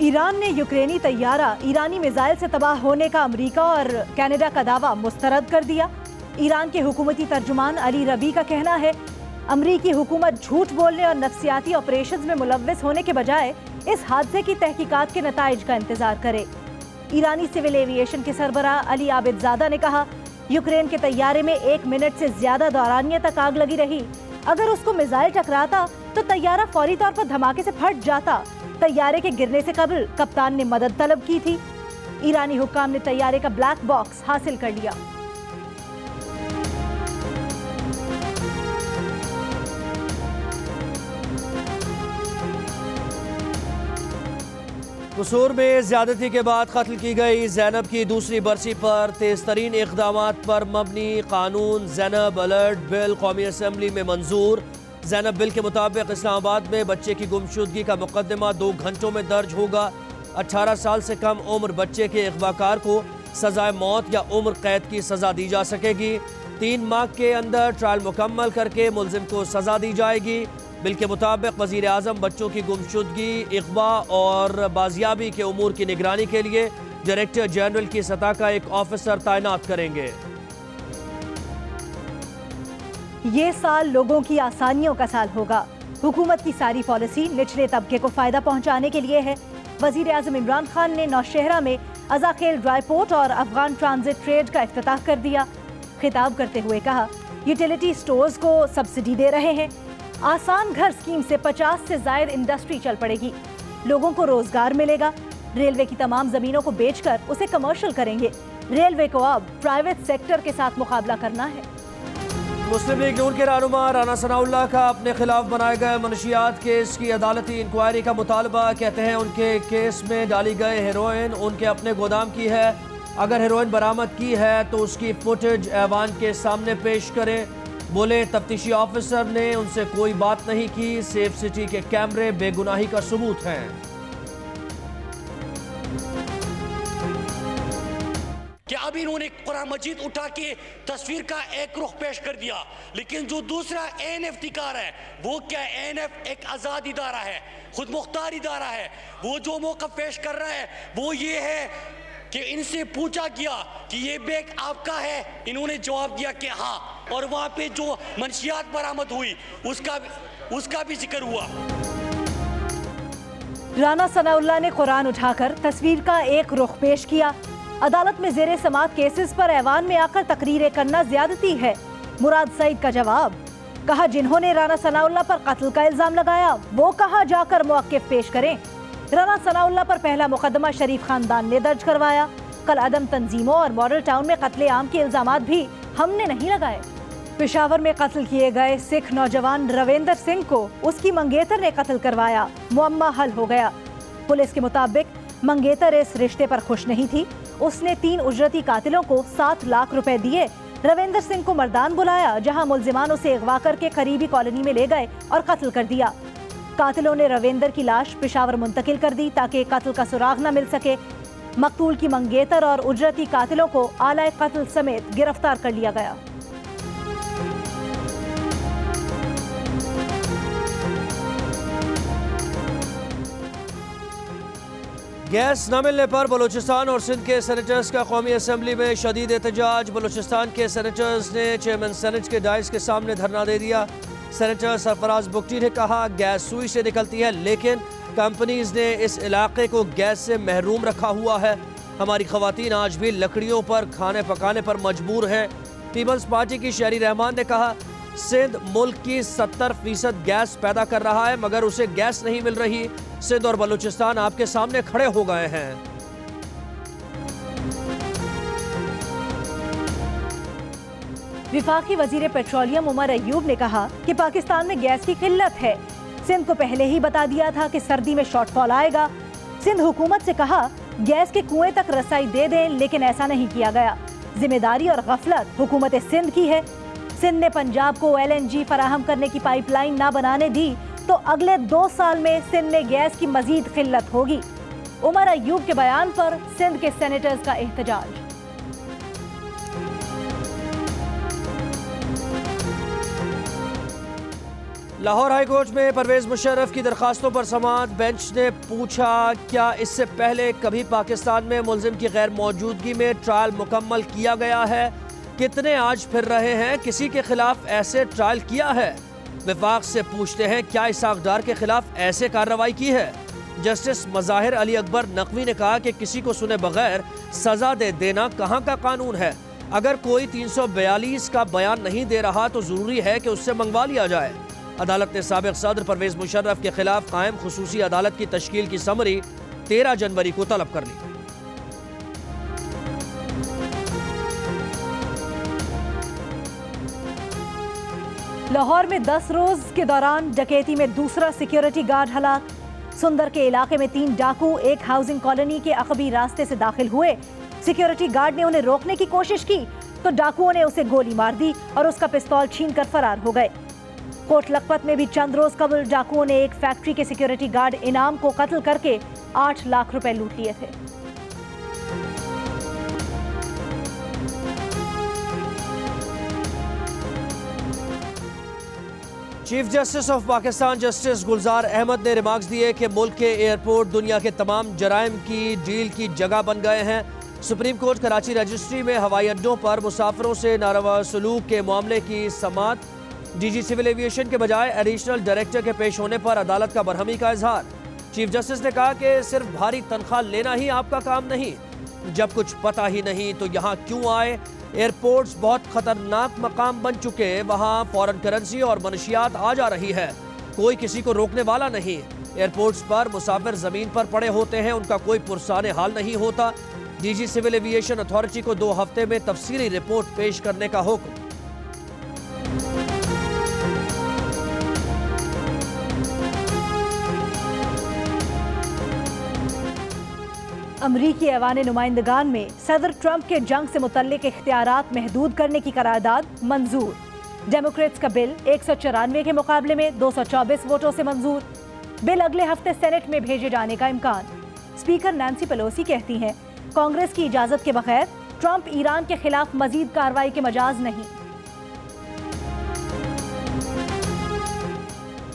Iran ने यूक्रेनी तैयारा ईरानी missile से तबाह होने का अमेरिका और कनाडा का दावा मुस्तरद कर दिया। ईरान के हुकूमती तर्जुमान अली रबी का कहना है, अमरीकी हुकूमत झूठ बोलने और नफ्सियाती ऑपरेशंस में मुलव्वस होने के बजाय इस हादसे की तहकीकात के नताइज का इंतजार करे। ईरानी सिविल एविएशन के सरबराह अली आबिदजादा ने कहा, यूक्रेन के तैयारे में 1 मिनट से ज्यादा दौरानिया तक आग लगी रही। अगर उसको मिसाइल टकराता तो तैयारा फौरी तौर पर धमाके से फट जाता। तैयारे के गिरने से कबल कप्तान ने मदद तलब की थी। ईरानी हुक्काम ने तैयारे का ब्लैक बॉक्स हासिल कर लिया। कसूर में ज्यादती के बाद कत्ल की गई ज़ैनब की दूसरी बरसी पर तेज तरीन इक़दामात पर मबनी कानून ज़ैनब अलर्ट बिल कौमी असम्बली में मंजूर। ज़ैनब बिल के मुताबिक इस्लामाबाद में बच्चे की गुमशुदगी का मुकदमा 2 घंटों में दर्ज होगा। 18 साल से कम उम्र बच्चे के अगवाकार को सज़ाए मौत या उम्र कैद की सज़ा दी जा सकेगी। 3 माह के अंदर ट्रायल मुकम्मल करके मुलजिम को सज़ा दी जाएगी। बिल के मुताबिक वज़ीर आज़म बच्चों की गुमशुदगी, इग़वा और बाजियाबी के उमूर की निगरानी के लिए डायरेक्टर जनरल की सतह का एक ऑफिसर तैनात करेंगे। ये साल लोगों की आसानियों का साल होगा। हुकूमत की सारी पॉलिसी निचले तबके को फायदा पहुंचाने के लिए है। वज़ीर आज़म इमरान खान ने नौशहरा में अज़ाखेल ड्राई पोर्ट और अफगान ट्रांजिट ट्रेड का इफ्तिताह कर दिया। खिताब करते हुए कहा, यूटिलिटी स्टोर्स को सब्सिडी दे रहे हैं। आसान घर स्कीम से 50 से ज़ायद इंडस्ट्री चल पड़ेगी। लोगों को रोजगार मिलेगा। रेलवे की तमाम जमीनों को बेचकर उसे कमर्शियल करेंगे। रेलवे को अब प्राइवेट सेक्टर के साथ मुकाबला करना है। मुस्लिम लीग नून के रहनुमा राना सनाउल्लाह का अपने खिलाफ बनाए गए मनशियात केस की अदालती इंक्वायरी का मुतालबा। कहते हैं उनके केस में डाली गए हेरोइन उनके अपने गोदाम की है। अगर हेरोइन बरामद की है तो उसकी फुटेज ऐवान के सामने पेश करें। बोले, तफ्तीशी ऑफिसर ने उनसे कोई बात नहीं की। सेफ सिटी के कैमरे बेगुनाही का सबूत हैं। कि अब इन्होंने कुरान मजीद उठा के तस्वीर का एक रुख पेश कर दिया, लेकिन जो दूसरा ANF दिखा रहा है वो क्या? ANF एक आज़ाद इदारा है, खुद मुख्तार इदारा है। वो जो मौक़िफ़ पेश कर रहा है वो ये है कि इनसे पूछा गया कि ये बैग आपका है, इन्होंने जवाब दिया कि हाँ, और वहाँ पे जो मंशियात बरामद हुई उसका भी जिक्र हुआ। राना सनाउल्लाह ने कुरान उठाकर तस्वीर का एक रुख पेश किया। अदालत में ज़ेरे समात केसेस पर ऐवान में आकर तकरीरें करना ज्यादती है। मुराद सईद का जवाब, कहा, जिन्होंने राना सनाउल्लाह पर कत्ल का इल्जाम लगाया वो कहाँ जाकर मौक़िफ़ पेश करें। राना सनाउल्लाह पर पहला मुकदमा शरीफ खानदान ने दर्ज करवाया। कल अदम तंजीमों और मॉडल टाउन में कत्ले आम के इल्जामात भी हमने नहीं लगाए। पेशावर में कत्ल किए गए सिख नौजवान रविंदर सिंह को उसकी मंगेतर ने कत्ल करवाया। मुअम्मा हल हो गया। पुलिस के मुताबिक मंगेतर इस रिश्ते पर खुश नहीं थी। उसने 3 उजरती कातिलों को 7 लाख रुपए दिए। रविंदर सिंह को मर्दान बुलाया, जहां मुल्जिमान उसे अगवा करके करीबी कॉलोनी में ले गए और कत्ल कर दिया। कातिलों ने रविंदर की लाश पेशावर मुंतकिल कर दी ताकि कत्ल का सुराग न मिल सके। मकतूल की मंगेतर और उजरती कातिलों को आलाए कत्ल समेत गिरफ्तार कर लिया गया। गैस न मिलने पर बलूचिस्तान और सिंध के सेनेटर्स का कौमी असम्बली में शदीद एहतजाज। बलूचिस्तान के सेनेटर्स ने चेयरमैन सेनेट के डाइस के सामने धरना दे दिया। सेनेटर सरफराज बुगटी ने कहा, गैस सुई से निकलती है लेकिन कंपनीज ने इस इलाके को गैस से महरूम रखा हुआ है। हमारी खवातीन आज भी लकड़ियों पर खाने पकाने पर मजबूर हैं। पीपल्स पार्टी की शहरी रहमान ने कहा, सिंध मुल्क की 70% गैस पैदा कर रहा है मगर उसे गैस नहीं मिल रही। सिंध और बलूचिस्तान आपके सामने खड़े हो गए हैं। विफाकी वजीर पेट्रोलियम उमर अयूब ने कहा कि पाकिस्तान में गैस की किल्लत है। सिंध को पहले ही बता दिया था कि सर्दी में शॉर्टफॉल आएगा। सिंध हुकूमत से कहा गैस के कुएं तक रसाई दे दें, लेकिन ऐसा नहीं किया गया। जिम्मेदारी और गफलत हुकूमत सिंध की है। सिंध ने पंजाब को LNG फराहम करने की पाइपलाइन ना बनाने दी तो अगले 2 साल में सिंध में गैस की मजीद किल्लत होगी। उमर अयूब के बयान पर सिंध के सेनेटर्स का एहतजाज। لاہور ہائی کورٹ میں پرویز مشرف کی درخواستوں پر سماعت، بینچ نے پوچھا کیا اس سے پہلے کبھی پاکستان میں ملزم کی غیر موجودگی میں ٹرائل مکمل کیا گیا ہے؟ کتنے آج پھر رہے ہیں؟ کسی کے خلاف ایسے ٹرائل کیا ہے؟ وفاق سے پوچھتے ہیں کیا اسحاق ڈار کے خلاف ایسے کارروائی کی ہے؟ جسٹس مظاہر علی اکبر نقوی نے کہا کہ کسی کو سنے بغیر سزا دے دینا کہاں کا قانون ہے؟ اگر کوئی 342 کا بیان نہیں دے رہا تو ضروری ہے کہ اس سے منگوا لیا جائے۔ عدالت نے سابق صدر پرویز مشرف کے خلاف قائم خصوصی عدالت کی تشکیل کی سمری 13 جنوری کو طلب کر لی۔ لاہور میں 10 روز کے دوران ڈکیتی میں دوسرا سیکیورٹی گارڈ ہلاک۔ سندر کے علاقے میں 3 ڈاکو ایک ہاؤسنگ کالونی کے عقبی راستے سے داخل ہوئے۔ سیکیورٹی گارڈ نے انہیں روکنے کی کوشش کی تو ڈاکوؤں نے اسے گولی مار دی اور اس کا پستول چھین کر فرار ہو گئے۔ کوٹ لکھپت میں بھی چند روز قبل ڈاکوؤں نے ایک فیکٹری کے سیکیورٹی گارڈ انعام کو قتل کر کے 8 لاکھ روپے لوٹ لیے تھے۔ Chief justice of Pakistan justice Gulzar Ahmed نے ریمارکس دیے کہ ملک کے ایئرپورٹ دنیا کے تمام جرائم کی ڈیل کی جگہ بن گئے ہیں۔ سپریم کورٹ کراچی رجسٹری میں ہوائی اڈوں پر مسافروں سے ناروا سلوک کے معاملے کی سماعت، ڈی جی سول ایویشن کے بجائے ایڈیشنل ڈائریکٹر کے پیش ہونے پر عدالت کا برہمی کا اظہار۔ چیف جسٹس نے کہا کہ صرف بھاری تنخواہ لینا ہی آپ کا کام نہیں، جب کچھ پتہ ہی نہیں تو یہاں کیوں آئے؟ ایئرپورٹس بہت خطرناک مقام بن چکے، وہاں فورن کرنسی اور منشیات آ جا رہی ہے، کوئی کسی کو روکنے والا نہیں۔ ایئرپورٹس پر مسافر زمین پر پڑے ہوتے ہیں، ان کا کوئی پرسان حال نہیں ہوتا۔ D G civil aviation authority کو 2 ہفتے میں تفصیلی رپورٹ پیش کرنے کا حکم۔ امریکی ایوان نمائندگان میں صدر ٹرمپ کے جنگ سے متعلق اختیارات محدود کرنے کی قرارداد منظور۔ ڈیموکریٹس کا بل 194 کے مقابلے میں 224 ووٹوں سے منظور۔ بل اگلے ہفتے سینٹ میں بھیجے جانے کا امکان۔ اسپیکر نینسی پیلوسی کہتی ہیں کانگریس کی اجازت کے بغیر ٹرمپ ایران کے خلاف مزید کارروائی کے مجاز نہیں۔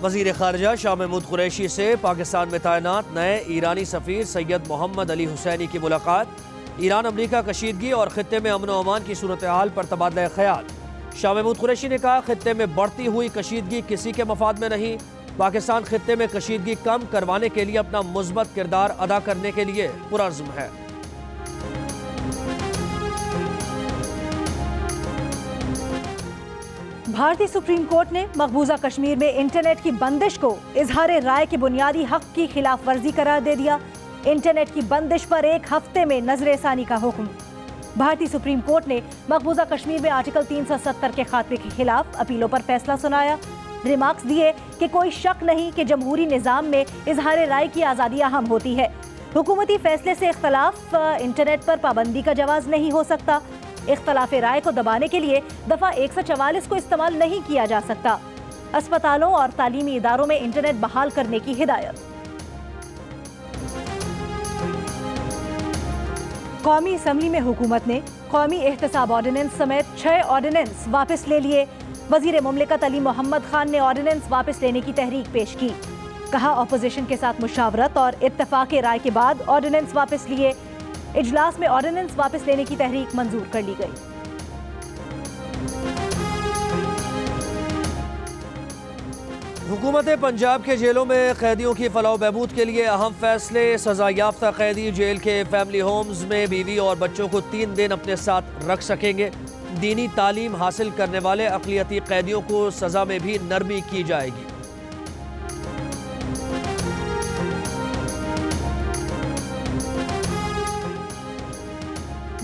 وزیر خارجہ شاہ محمود قریشی سے پاکستان میں تعینات نئے ایرانی سفیر سید محمد علی حسینی کی ملاقات۔ ایران امریکہ کشیدگی اور خطے میں امن و امان کی صورتحال پر تبادلہ خیال۔ شاہ محمود قریشی نے کہا خطے میں بڑھتی ہوئی کشیدگی کسی کے مفاد میں نہیں، پاکستان خطے میں کشیدگی کم کروانے کے لیے اپنا مثبت کردار ادا کرنے کے لیے پرعزم ہے۔ بھارتی سپریم کورٹ نے مقبوضہ کشمیر میں انٹرنیٹ کی بندش کو اظہار رائے کے بنیادی حق کی خلاف ورزی قرار دے دیا۔ انٹرنیٹ کی بندش پر 1 ہفتے میں نظر ثانی کا حکم۔ بھارتی سپریم کورٹ نے مقبوضہ کشمیر میں آرٹیکل 370 کے خاتمے کے خلاف اپیلوں پر فیصلہ سنایا۔ ریمارکس دیے کہ کوئی شک نہیں کہ جمہوری نظام میں اظہار رائے کی آزادی اہم ہوتی ہے۔ حکومتی فیصلے سے اختلاف انٹرنیٹ پر پابندی کا جواز نہیں ہو سکتا۔ اختلاف رائے کو دبانے کے لیے دفعہ 144 کو استعمال نہیں کیا جا سکتا۔ اسپتالوں اور تعلیمی اداروں میں انٹرنیٹ بحال کرنے کی ہدایت۔ قومی اسمبلی میں حکومت نے قومی احتساب آرڈیننس سمیت 6 آرڈیننس واپس لے لیے۔ وزیر مملکت علی محمد خان نے آرڈیننس واپس لینے کی تحریک پیش کی۔ کہا اپوزیشن کے ساتھ مشاورت اور اتفاق رائے کے بعد آرڈیننس واپس لیے۔ اجلاس میں آرڈیننس واپس لینے کی تحریک منظور کر لی گئی۔ حکومت پنجاب کے جیلوں میں قیدیوں کی فلاح و بہبود کے لیے اہم فیصلے۔ سزا یافتہ قیدی جیل کے فیملی ہومز میں بیوی اور بچوں کو 3 دن اپنے ساتھ رکھ سکیں گے۔ دینی تعلیم حاصل کرنے والے اقلیتی قیدیوں کو سزا میں بھی نرمی کی جائے گی۔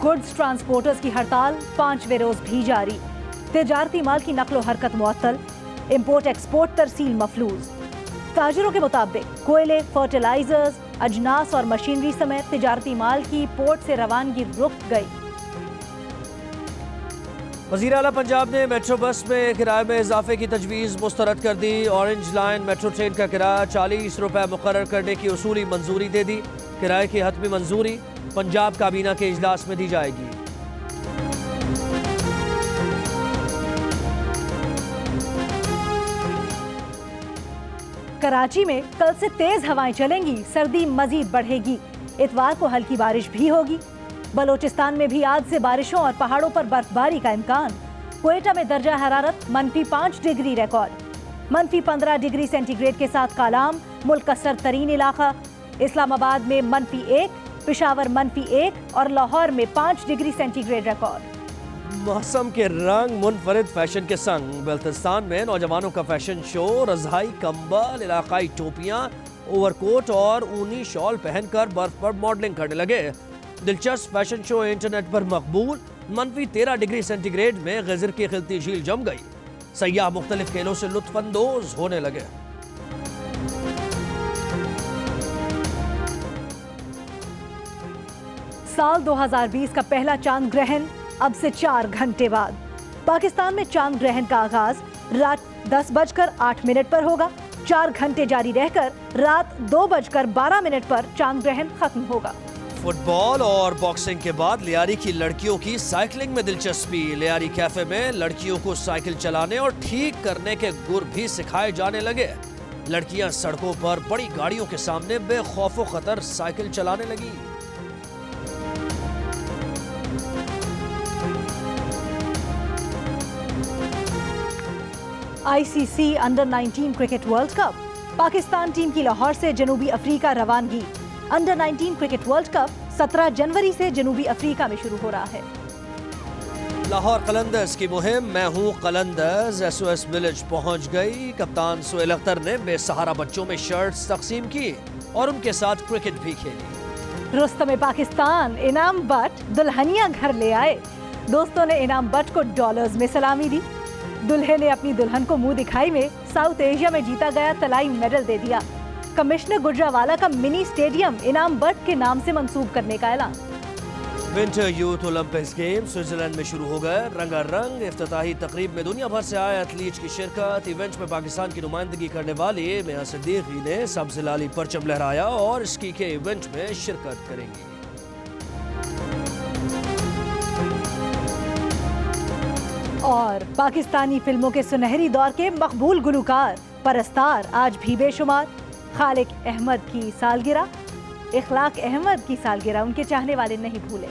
گڈز ٹرانسپورٹرز کی ہڑتال 5ویں روز بھی جاری۔ تجارتی مال کی نقل و حرکت معطل، امپورٹ ایکسپورٹ ترسیل مفلوج۔ تاجروں کے مطابق کوئلے، فرٹیلائزرز، اجناس اور مشینری سمیت تجارتی مال کی پورٹ سے روانگی رک گئی۔ وزیر اعلیٰ پنجاب نے میٹرو بس میں کرائے میں اضافے کی تجویز مسترد کر دی۔ اورنج لائن میٹرو ٹرین کا کرایہ 40 روپے مقرر کرنے کی اصولی منظوری دے دی۔ کرائے کی حتمی منظوری پنجاب کابینہ کے اجلاس میں دی جائے گی۔ कराची में कल से तेज हवाएं चलेंगी, सर्दी मजीद बढ़ेगी। इतवार को हल्की बारिश भी होगी। बलोचिस्तान में भी आज से बारिशों और पहाड़ों पर बर्फबारी का इम्कान। क्वेटा में दर्जा हरारत -5 डिग्री रिकॉर्ड। -15 डिग्री सेंटीग्रेड के साथ कालाम मुल्क का सर्द-तरीन इलाका। इस्लामाबाद में -1, पेशावर -1 और लाहौर में 5 डिग्री सेंटीग्रेड रिकॉर्ड। मौसम के रंग मुनफरिद फैशन के संग बल्तिस्तान में नौजवानों का फैशन शो। रज़ाई, कंबल, इलाकाई टोपियां, ओवरकोट और ऊनी शॉल पहनकर बर्फ पर मॉडलिंग करने लगे। दिलचस्प फैशन शो इंटरनेट पर मकबूल। -13 डिग्री सेंटीग्रेड में गजर की खिलती झील जम गई। सयाह मुख्तलिफ खेलों से लुत्फानंदोज होने लगे। साल 2020 का पहला चांद ग्रहण अब से 4 घंटे बाद। पाकिस्तान में चांद ग्रहण का आगाज रात 10:08 पर होगा। 4 घंटे जारी रहकर रात 2:12 पर चांद ग्रहण खत्म होगा। फुटबॉल और बॉक्सिंग के बाद लियारी की लड़कियों की साइकिलिंग में दिलचस्पी। लियारी कैफे में लड़कियों को साइकिल चलाने और ठीक करने के गुर भी सिखाए जाने लगे। लड़कियां सड़कों पर बड़ी गाड़ियों के सामने बेखौफ खतर साइकिल चलाने लगी। ICC under 19 cricket world cup. Pakistan team की लाहौर से जनूबी अफ्रीका रवानगी। अंडर 19 क्रिकेट वर्ल्ड कप 17 जनवरी से जनूबी अफ्रीका में शुरू हो रहा है। लाहौर कलंदर्स की मुहिम मैं हूँ कलंदर्स एसओएस विलेज पहुँच गई। कप्तान सुहेल अख्तर ने बेसहारा बच्चों में शर्ट्स तकसीम की और उनके साथ क्रिकेट भी खेली। रुस्तम पाकिस्तान इनाम बट दुल्हनिया घर ले आए। दोस्तों ने इनाम बट को डॉलर्स में सलामी दी। दुल्हे ने अपनी दुल्हन को मुंह दिखाई में साउथ एशिया में जीता गया तलाई मेडल दे दिया। कमिश्नर गुजरावाला का मिनी स्टेडियम इनाम बट के नाम से मंसूब करने का ऐलान। Winter youth Olympics game Switzerland में शुरू हो गए। रंगारंग इफ्तिताही तकरीब में दुनिया भर से आए एथलीट्स की शिरकत। इवेंट में पाकिस्तान की नुमाइंदगी करने वाली मियां सिद्दीकी ने सब्ज़ लाली परचम लहराया और स्की के इवेंट में शिरकत करेंगी। और पाकिस्तानी फिल्मों के सुनहरी दौर के मकबूल गुलकार परस्तार आज भी बेशुमार। खालिक अहमद की सालगिरह, इखलाक अहमद की सालगिरह उनके चाहने वाले नहीं भूले।